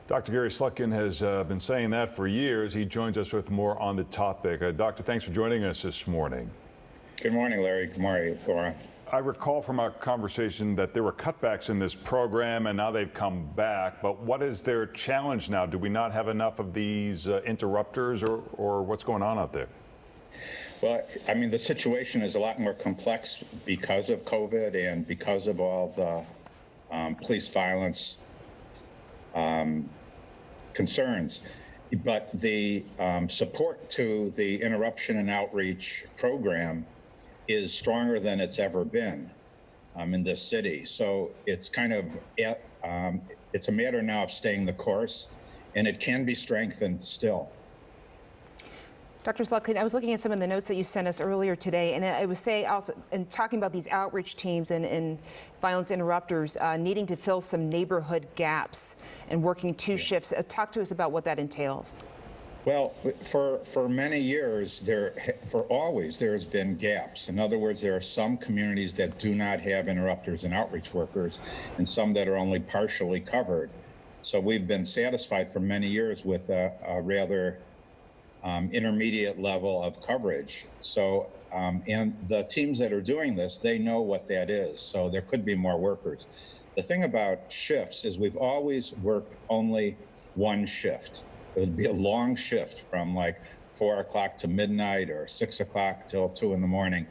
Dr. Gary Slutkin has been saying that for years. He joins us with more on the topic. Doctor, thanks for joining us this morning. Good morning, Larry. Good morning, Laura. I recall from our conversation that there were cutbacks in this program and now they've come back. But what is their challenge now? Do we not have enough of these interrupters or what's going on out there? Well, I mean, the situation is a lot more complex because of COVID and because of all the police violence concerns. But the support to the interruption and outreach program is stronger than it's ever been in this city. So it's kind of, it's a matter now of staying the course, and it can be strengthened still. Dr. Slutkin, I was looking at some of the notes that you sent us earlier today, and I would say also, in talking about these outreach teams and violence interrupters needing to fill some neighborhood gaps and working two shifts. Talk to us about what that entails. Well, for many years, there's been gaps. In other words, there are some communities that do not have interrupters and outreach workers, and some that are only partially covered. So we've been satisfied for many years with a rather intermediate level of coverage. So, and the teams that are doing this, they know what that is. So there could be more workers. The thing about shifts is we've always worked only one shift. It would be a long shift from like 4 o'clock to midnight or 6 o'clock till 2 in the morning.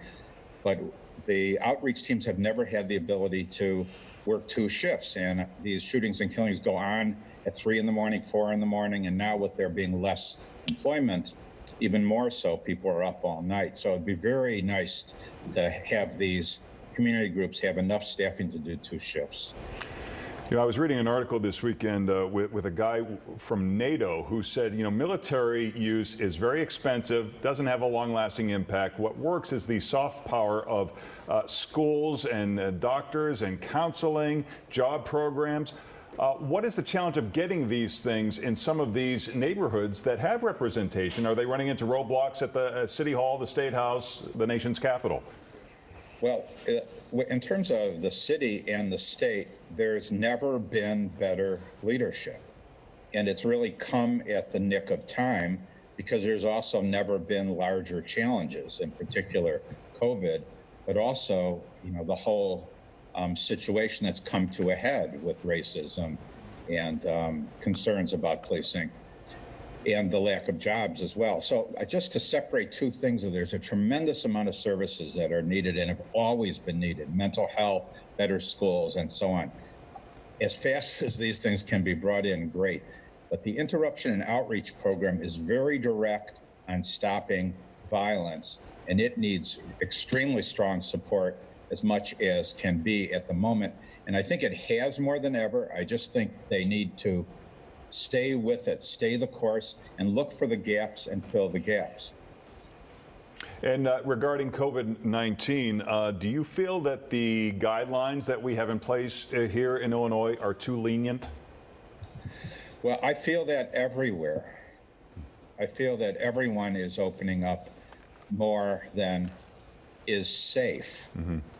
But the outreach teams have never had the ability to work two shifts. And these shootings and killings go on at 3 in the morning, 4 in the morning. And now with there being less employment, even more so, people are up all night. So it'd be very nice to have these community groups have enough staffing to do two shifts. You know, I was reading an article this weekend with a guy from NATO who said, you know, military use is very expensive, doesn't have a long-lasting impact. What works is the soft power of schools and doctors and counseling, job programs. What is the challenge of getting these things in some of these neighborhoods that have representation? Are they running into roadblocks at the City Hall, the State House, the nation's capital? Well, in terms of the city and the state, there's never been better leadership. And it's really come at the nick of time because there's also never been larger challenges, in particular COVID, but also, you know, the whole situation that's come to a head with racism and concerns about policing and the lack of jobs as well. So just to separate two things, there's a tremendous amount of services that are needed and have always been needed: mental health, better schools, and so on. As fast as these things can be brought in, great. But the interruption and outreach program is very direct on stopping violence, and it needs extremely strong support, as much as can be at the moment. And I think it has more than ever. I just think they need to stay with it, stay the course, and look for the gaps and fill the gaps. And regarding COVID-19, do you feel that the guidelines that we have in place here in Illinois are too lenient? Well, I feel that everywhere. I feel that everyone is opening up more than is safe.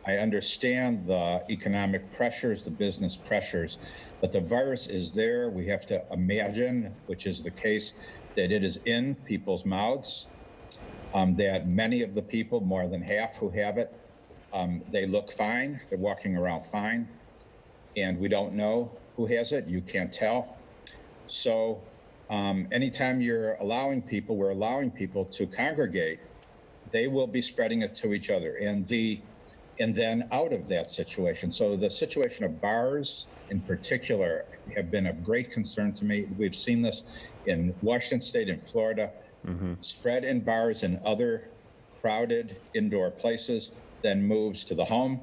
I understand the economic pressures, the business pressures, but the virus is there. We have to imagine, which is the case, that it is in people's mouths, that many of the people, more than half who have it, they look fine, they're walking around fine, and we don't know who has it, you can't tell. So anytime we're allowing people to congregate, they will be spreading it to each other and then out of that situation. So the situation of bars in particular have been of great concern to me. We've seen this in Washington State and Florida, spread in bars and other crowded indoor places, then moves to the home,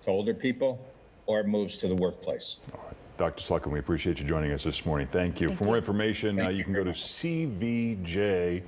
to older people, or moves to the workplace. All right. Dr. Slutkin, we appreciate you joining us this morning. Thank you. For more information, you can go to cvj.org.